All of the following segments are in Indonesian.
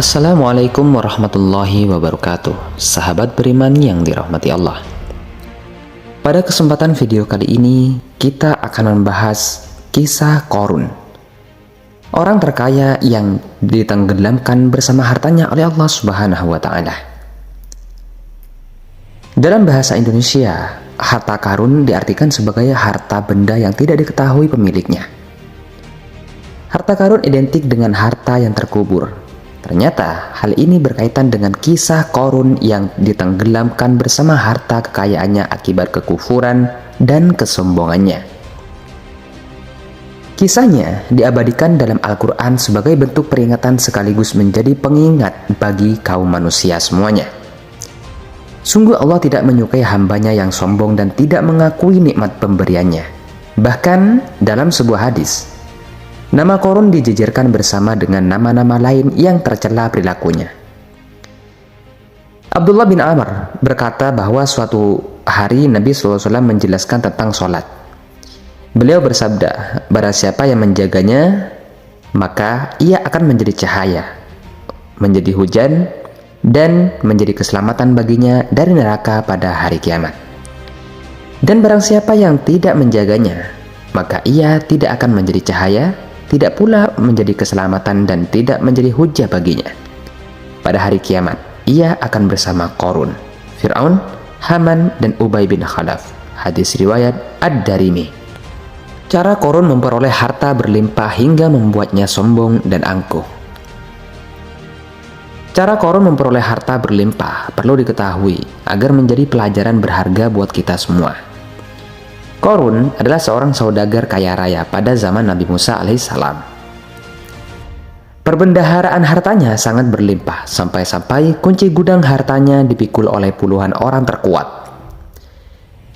Assalamualaikum warahmatullahi wabarakatuh. Sahabat beriman yang dirahmati Allah. Pada kesempatan video kali ini, kita akan membahas kisah Qarun, orang terkaya yang ditenggelamkan bersama hartanya oleh Allah Subhanahu wa Ta'ala. Dalam bahasa Indonesia, harta karun diartikan sebagai harta benda yang tidak diketahui pemiliknya. Harta karun identik dengan harta yang terkubur. Ternyata hal ini berkaitan dengan kisah Qarun yang ditenggelamkan bersama harta kekayaannya akibat kekufuran dan kesombongannya. Kisahnya diabadikan dalam Al-Quran sebagai bentuk peringatan sekaligus menjadi pengingat bagi kaum manusia semuanya. Sungguh Allah tidak menyukai hambanya yang sombong dan tidak mengakui nikmat pemberiannya. Bahkan dalam sebuah hadis, nama Qarun dijejerkan bersama dengan nama-nama lain yang tercela perilakunya. Abdullah bin Amr berkata bahwa suatu hari Nabi SAW menjelaskan tentang sholat. Beliau bersabda, barang siapa yang menjaganya, maka ia akan menjadi cahaya, menjadi hujan, dan menjadi keselamatan baginya dari neraka pada hari kiamat. Dan barang siapa yang tidak menjaganya, maka ia tidak akan menjadi cahaya, tidak pula menjadi keselamatan dan tidak menjadi hujah baginya. Pada hari kiamat, ia akan bersama Qarun, Fir'aun, Haman, dan Ubay bin Khalaf. Hadis riwayat Ad-Darimi. Cara Qarun memperoleh harta berlimpah hingga membuatnya sombong dan angkuh. Cara Qarun memperoleh harta berlimpah perlu diketahui agar menjadi pelajaran berharga buat kita semua. Qarun adalah seorang saudagar kaya raya pada zaman Nabi Musa alaihissalam. Perbendaharaan hartanya sangat berlimpah sampai-sampai kunci gudang hartanya dipikul oleh puluhan orang terkuat.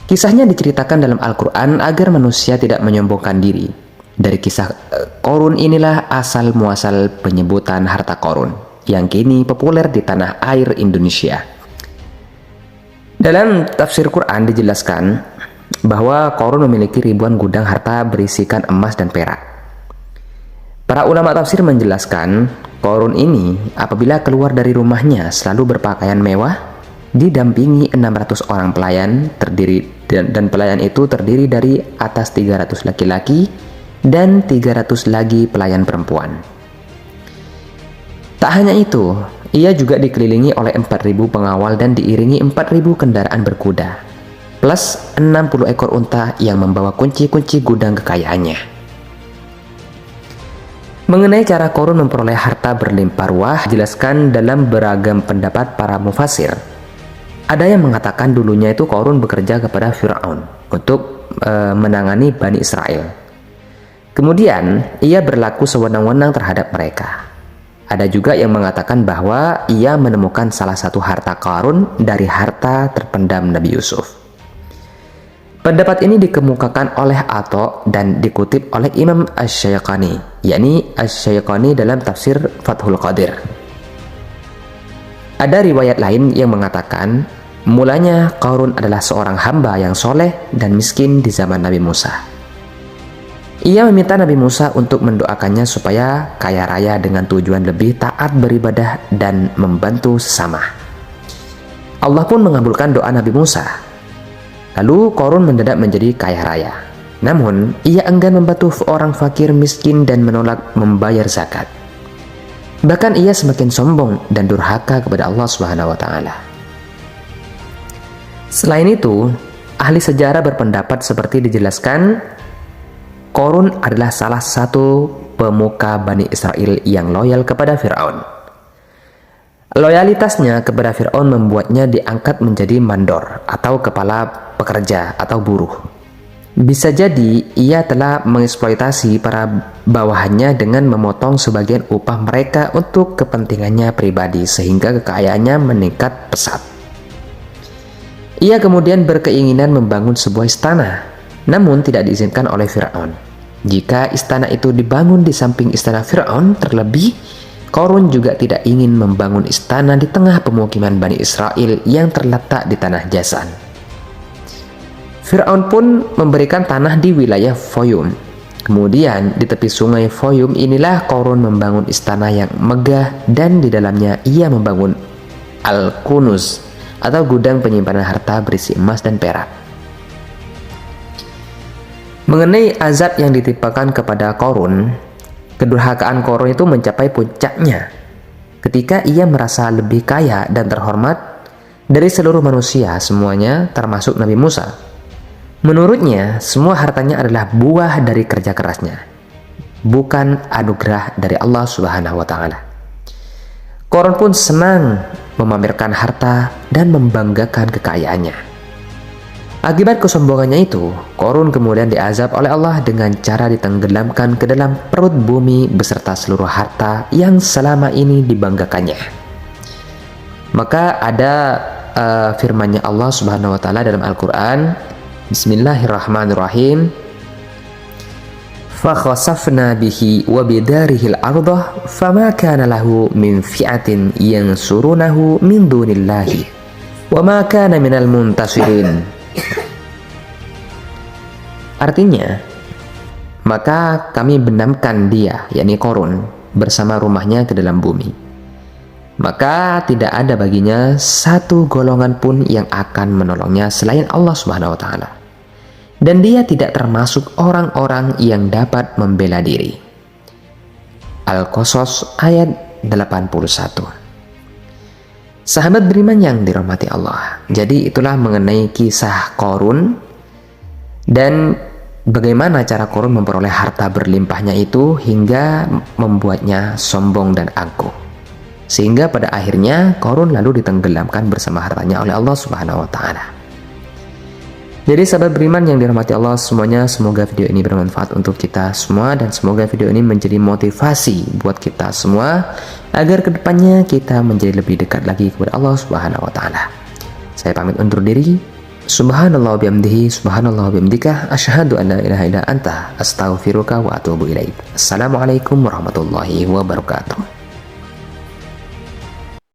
Kisahnya diceritakan dalam Al-Quran agar manusia tidak menyombongkan diri. Dari kisah Qarun inilah asal muasal penyebutan harta Qarun yang kini populer di tanah air Indonesia. Dalam tafsir Quran dijelaskan bahwa Qarun memiliki ribuan gudang harta berisikan emas dan perak. Para ulama tafsir menjelaskan Qarun ini apabila keluar dari rumahnya selalu berpakaian mewah, didampingi 600 orang pelayan dan pelayan itu terdiri dari atas 300 laki-laki dan 300 lagi pelayan perempuan. Tak hanya itu, ia juga dikelilingi oleh 4.000 pengawal dan diiringi 4.000 kendaraan berkuda, plus 60 ekor unta yang membawa kunci-kunci gudang kekayaannya. Mengenai cara Qarun memperoleh harta berlimpah ruah, dijelaskan dalam beragam pendapat para mufasir. Ada yang mengatakan dulunya itu Qarun bekerja kepada Fir'aun untuk menangani Bani Israel. Kemudian ia berlaku sewenang-wenang terhadap mereka. Ada juga yang mengatakan bahwa ia menemukan salah satu harta Qarun dari harta terpendam Nabi Yusuf. Pendapat ini dikemukakan oleh Atha dan dikutip oleh Imam Asy-Syaikani, yakni Asy-Syaikani dalam tafsir Fathul Qadir. Ada riwayat lain yang mengatakan, mulanya Qarun adalah seorang hamba yang soleh dan miskin di zaman Nabi Musa. Ia meminta Nabi Musa untuk mendoakannya supaya kaya raya dengan tujuan lebih taat beribadah dan membantu sesama. Allah pun mengabulkan doa Nabi Musa. Lalu Qarun mendadak menjadi kaya raya. Namun, ia enggan membantu orang fakir miskin dan menolak membayar zakat. Bahkan ia semakin sombong dan durhaka kepada Allah Subhanahu wa Ta'ala. Selain itu, ahli sejarah berpendapat seperti dijelaskan, Qarun adalah salah satu pemuka Bani Israel yang loyal kepada Fir'aun. Loyalitasnya kepada Fir'aun membuatnya diangkat menjadi mandor atau kepala pekerja atau buruh. Bisa jadi ia telah mengeksploitasi para bawahannya dengan memotong sebagian upah mereka untuk kepentingannya pribadi sehingga kekayaannya meningkat pesat. Ia kemudian berkeinginan membangun sebuah istana, namun tidak diizinkan oleh Fir'aun. Jika istana itu dibangun di samping istana Fir'aun, terlebih Qarun juga tidak ingin membangun istana di tengah pemukiman Bani Israel yang terletak di tanah Jasan. Fir'aun pun memberikan tanah di wilayah Foyum Kemudian di tepi sungai Foyum inilah Qarun membangun istana yang megah dan di dalamnya ia membangun Al-Kunuz atau gudang penyimpanan harta berisi emas dan perak. Mengenai azab yang ditimpakan kepada Qarun, kedurhakaan Qarun itu mencapai puncaknya ketika ia merasa lebih kaya dan terhormat dari seluruh manusia semuanya termasuk Nabi Musa. Menurutnya, semua hartanya adalah buah dari kerja kerasnya, bukan anugerah dari Allah Subhanahu wa Ta'ala. Qarun pun senang memamerkan harta dan membanggakan kekayaannya. Akibat kesombongannya itu, Qarun kemudian diazab oleh Allah dengan cara ditenggelamkan ke dalam perut bumi beserta seluruh harta yang selama ini dibanggakannya. Maka ada firman-Nya Allah Subhanahu wa Ta'ala dalam Al-Qur'an, Bismillahirrahmanirrahim. Fa khasafna bihi wa bidarihil ardah fama kana lahu min fi'atin yansurunahu min dunillahi wa ma kana minal muntasirin. Artinya, maka kami benamkan dia, yakni Qarun, bersama rumahnya ke dalam bumi. Maka tidak ada baginya satu golongan pun yang akan menolongnya selain Allah Subhanahu wa Ta'ala. Dan dia tidak termasuk orang-orang yang dapat membela diri. Al-Qasas ayat 81. Sahabat beriman yang dirahmati Allah, jadi itulah mengenai kisah Qarun dan bagaimana cara Qarun memperoleh harta berlimpahnya itu hingga membuatnya sombong dan angkuh, sehingga pada akhirnya Qarun lalu ditenggelamkan bersama hartanya oleh Allah Subhanahu wa Ta'ala. Jadi sahabat beriman yang dirahmati Allah semuanya, semoga video ini bermanfaat untuk kita semua dan semoga video ini menjadi motivasi buat kita semua agar kedepannya kita menjadi lebih dekat lagi kepada Allah Subhanahu wa Ta'ala. Saya pamit undur diri. Subhanallah bihamdihi, subhanallah bihamdika, asyhadu an la ilaha illa anta, astaghfiruka wa atubu ilaik. Assalamualaikum warahmatullahi wabarakatuh.